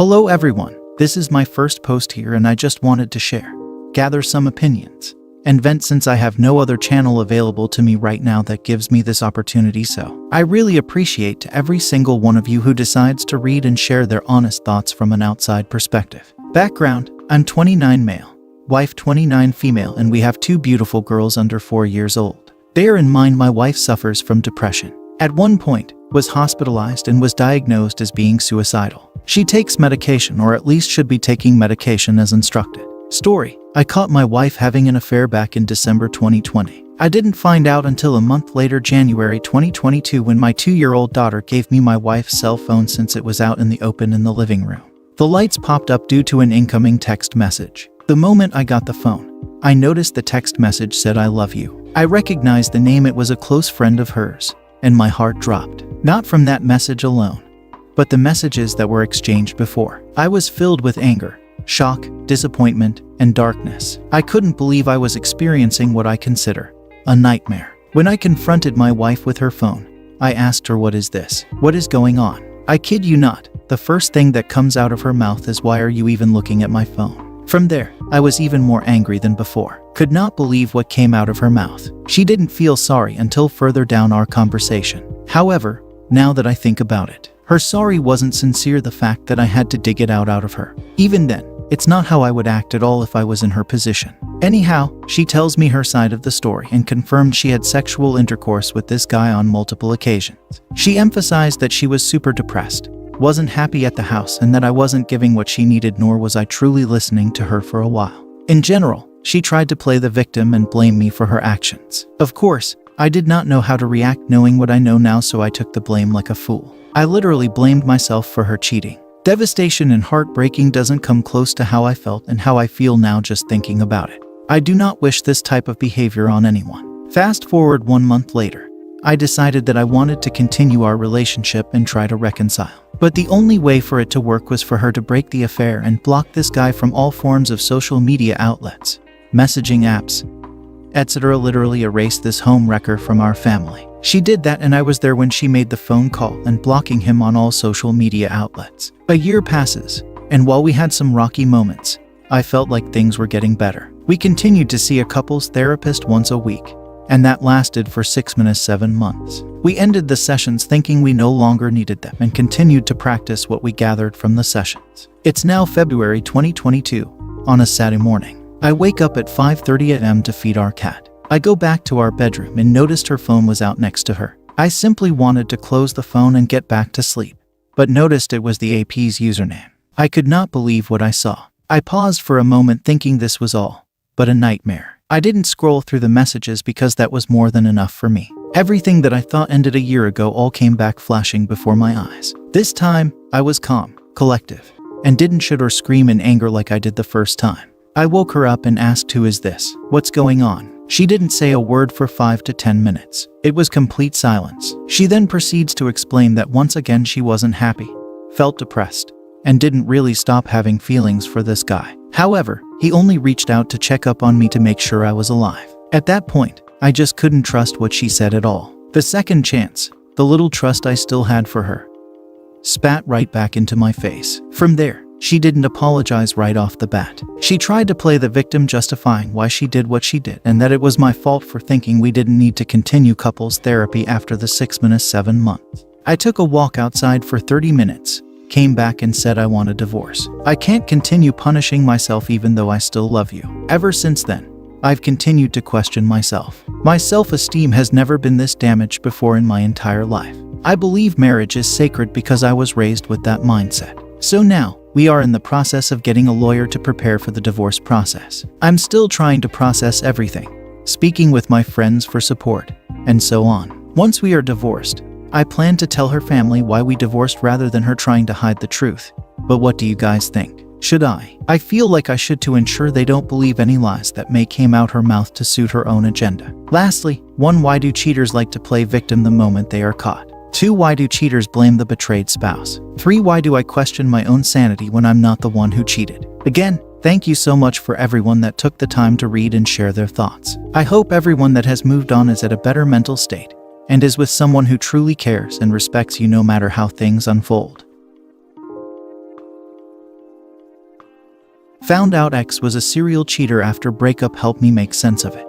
Hello everyone, this is my first post here and I just wanted to share, gather some opinions, and vent since I have no other channel available to me right now that gives me this opportunity, so I really appreciate to every single one of you who decides to read and share their honest thoughts from an outside perspective. Background: I'm 29 male, wife 29 female, and we have two beautiful girls under 4 years old. Bear in mind my wife suffers from depression. At one point, was hospitalized and was diagnosed as being suicidal. She takes medication, or at least should be taking medication as instructed. Story: I caught my wife having an affair back in December 2020. I didn't find out until a month later, January 2022, when my 2-year-old daughter gave me my wife's cell phone since it was out in the open in the living room. The lights popped up due to an incoming text message. The moment I got the phone, I noticed the text message said "I love you." I recognized the name. It was a close friend of hers, and my heart dropped. Not from that message alone, but the messages that were exchanged before. I was filled with anger, shock, disappointment, and darkness. I couldn't believe I was experiencing what I consider a nightmare. When I confronted my wife with her phone, I asked her, "What is this? What is going on?" I kid you not, the first thing that comes out of her mouth is, "Why are you even looking at my phone?" From there, I was even more angry than before. Could not believe what came out of her mouth. She didn't feel sorry until further down our conversation. However, now that I think about it, her sorry wasn't sincere. The fact that I had to dig it out of her. Even then, it's not how I would act at all if I was in her position. Anyhow, she tells me her side of the story and confirmed she had sexual intercourse with this guy on multiple occasions. She emphasized that she was super depressed, wasn't happy at the house, and that I wasn't giving what she needed, nor was I truly listening to her for a while. In general, she tried to play the victim and blame me for her actions. Of course, I did not know how to react knowing what I know now, so I took the blame like a fool. I literally blamed myself for her cheating. Devastation and heartbreaking doesn't come close to how I felt and how I feel now just thinking about it. I do not wish this type of behavior on anyone. Fast forward 1 month later, I decided that I wanted to continue our relationship and try to reconcile. But the only way for it to work was for her to break the affair and block this guy from all forms of social media outlets, messaging apps, etc. Literally erase this home wrecker from our family. She did that, and I was there when she made the phone call and blocking him on all social media outlets. A year passes, and while we had some rocky moments, I felt like things were getting better. We continued to see a couples therapist once a week, and that lasted for 7 months. We ended the sessions thinking we no longer needed them and continued to practice what we gathered from the sessions. It's now February 2022, on a Saturday morning. I wake up at 5:30 a.m. to feed our cat. I go back to our bedroom and noticed her phone was out next to her. I simply wanted to close the phone and get back to sleep, but noticed it was the AP's username. I could not believe what I saw. I paused for a moment thinking this was all but a nightmare. I didn't scroll through the messages because that was more than enough for me. Everything that I thought ended a year ago all came back flashing before my eyes. This time, I was calm, collective, and didn't shout or scream in anger like I did the first time. I woke her up and asked, "Who is this? What's going on?" She didn't say a word for 5 to 10 minutes. It was complete silence. She then proceeds to explain that once again she wasn't happy, felt depressed, and didn't really stop having feelings for this guy. However, he only reached out to check up on me to make sure I was alive. At that point, I just couldn't trust what she said at all. The second chance, the little trust I still had for her, spat right back into my face. From there, she didn't apologize right off the bat. She tried to play the victim, justifying why she did what she did and that it was my fault for thinking we didn't need to continue couples therapy after the 7 months. I took a walk outside for 30 minutes, came back and said I want a divorce. I can't continue punishing myself even though I still love you. Ever since then, I've continued to question myself. My self-esteem has never been this damaged before in my entire life. I believe marriage is sacred because I was raised with that mindset. So now, we are in the process of getting a lawyer to prepare for the divorce process. I'm still trying to process everything, speaking with my friends for support, and so on. Once we are divorced, I plan to tell her family why we divorced rather than her trying to hide the truth. But what do you guys think? Should I? I feel like I should, to ensure they don't believe any lies that may come out her mouth to suit her own agenda. Lastly, 1. Why do cheaters like to play victim the moment they are caught? 2. Why do cheaters blame the betrayed spouse? 3. Why do I question my own sanity when I'm not the one who cheated? Again, thank you so much for everyone that took the time to read and share their thoughts. I hope everyone that has moved on is at a better mental state and is with someone who truly cares and respects you no matter how things unfold. Found out ex was a serial cheater after breakup helped me make sense of it.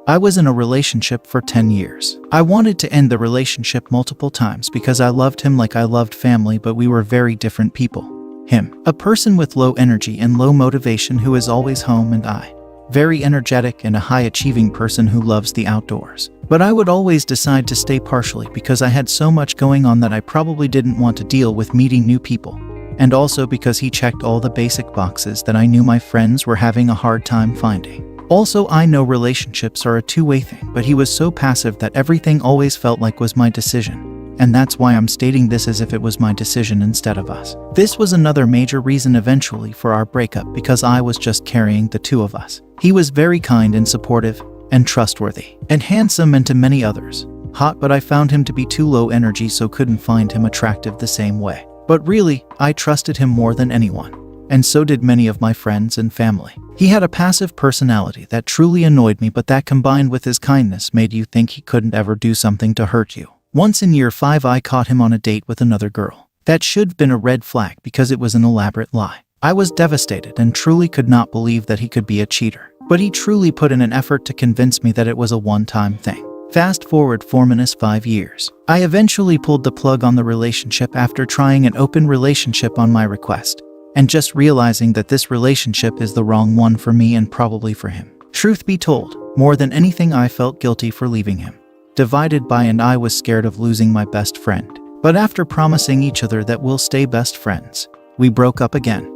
I was in a relationship for 10 years. I wanted to end the relationship multiple times because I loved him like I loved family, but we were very different people. Him, a person with low energy and low motivation who is always home, and I, very energetic and a high-achieving person who loves the outdoors. But I would always decide to stay partially because I had so much going on that I probably didn't want to deal with meeting new people. And also because he checked all the basic boxes that I knew my friends were having a hard time finding. Also, I know relationships are a two-way thing, but he was so passive that everything always felt like was my decision. And that's why I'm stating this as if it was my decision instead of us. This was another major reason eventually for our breakup, because I was just carrying the two of us. He was very kind and supportive and trustworthy and handsome, and to many others, hot, but I found him to be too low energy, so couldn't find him attractive the same way. But really, I trusted him more than anyone. And so did many of my friends and family. He had a passive personality that truly annoyed me, but that combined with his kindness made you think he couldn't ever do something to hurt you. Once in year 5, I caught him on a date with another girl. That should have been a red flag because it was an elaborate lie. I was devastated and truly could not believe that he could be a cheater. But he truly put in an effort to convince me that it was a one-time thing. Fast forward 5 years. I eventually pulled the plug on the relationship after trying an open relationship on my request, and just realizing that this relationship is the wrong one for me and probably for him. Truth be told, more than anything I felt guilty for leaving him. Divided by, and I was scared of losing my best friend. But after promising each other that we'll stay best friends, we broke up again.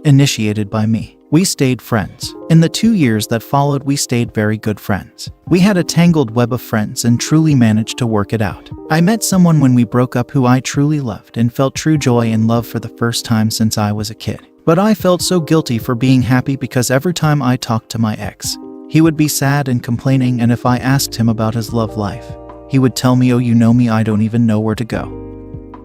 Initiated by me. We stayed friends. In the 2 years that followed, we stayed very good friends. We had a tangled web of friends and truly managed to work it out. I met someone when we broke up who I truly loved and felt true joy and love for the first time since I was a kid. But I felt so guilty for being happy because every time I talked to my ex, he would be sad and complaining, and if I asked him about his love life, he would tell me, "Oh, you know me, I don't even know where to go.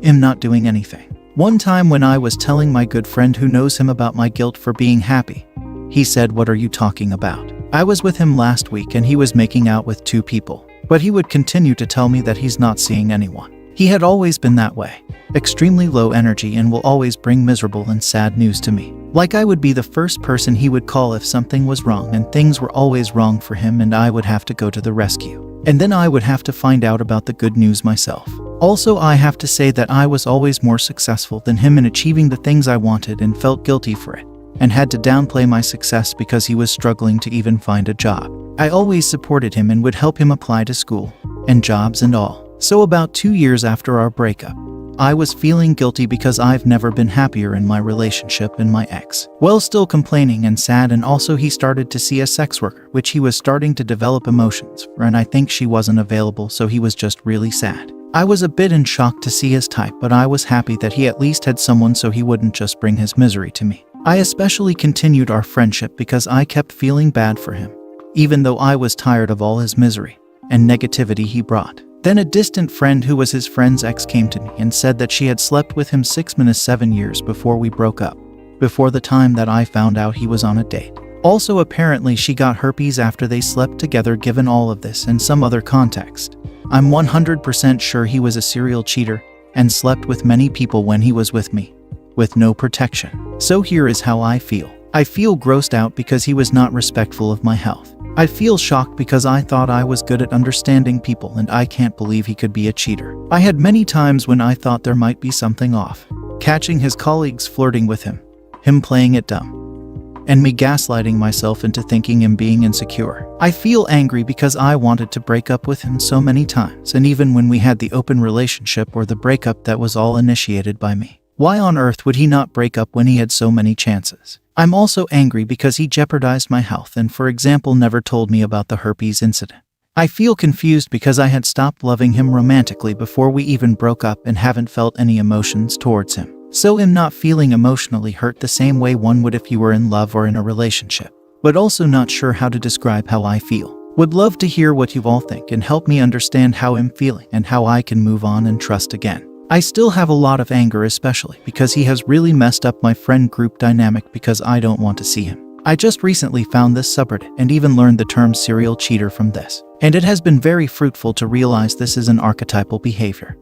I'm not doing anything." One time when I was telling my good friend who knows him about my guilt for being happy, he said, "What are you talking about? I was with him last week and he was making out with 2 people. But he would continue to tell me that he's not seeing anyone. He had always been that way. Extremely low energy and will always bring miserable and sad news to me. Like I would be the first person he would call if something was wrong, and things were always wrong for him, and I would have to go to the rescue. And then I would have to find out about the good news myself. Also, I have to say that I was always more successful than him in achieving the things I wanted and felt guilty for it, and had to downplay my success because he was struggling to even find a job. I always supported him and would help him apply to school and jobs and all. So about 2 years after our breakup, I was feeling guilty because I've never been happier in my relationship and my ex. Well, still complaining and sad, and also he started to see a sex worker, which he was starting to develop emotions for, and I think she wasn't available, so he was just really sad. I was a bit in shock to see his type, but I was happy that he at least had someone so he wouldn't just bring his misery to me. I especially continued our friendship because I kept feeling bad for him, even though I was tired of all his misery and negativity he brought. Then a distant friend who was his friend's ex came to me and said that she had slept with him 7 years before we broke up, before the time that I found out he was on a date. Also, apparently she got herpes after they slept together. Given all of this and some other context, I'm 100% sure he was a serial cheater and slept with many people when he was with me, with no protection. So here is how I feel. I feel grossed out because he was not respectful of my health. I feel shocked because I thought I was good at understanding people, and I can't believe he could be a cheater. I had many times when I thought there might be something off. Catching his colleagues flirting with him playing it dumb, and me gaslighting myself into thinking him being insecure. I feel angry because I wanted to break up with him so many times, and even when we had the open relationship or the breakup, that was all initiated by me. Why on earth would he not break up when he had so many chances? I'm also angry because he jeopardized my health and, for example, never told me about the herpes incident. I feel confused because I had stopped loving him romantically before we even broke up and haven't felt any emotions towards him. So I'm not feeling emotionally hurt the same way one would if you were in love or in a relationship, but also not sure how to describe how I feel. Would love to hear what you all think and help me understand how I'm feeling and how I can move on and trust again. I still have a lot of anger, especially because he has really messed up my friend group dynamic because I don't want to see him. I just recently found this subreddit and even learned the term serial cheater from this. And it has been very fruitful to realize this is an archetypal behavior.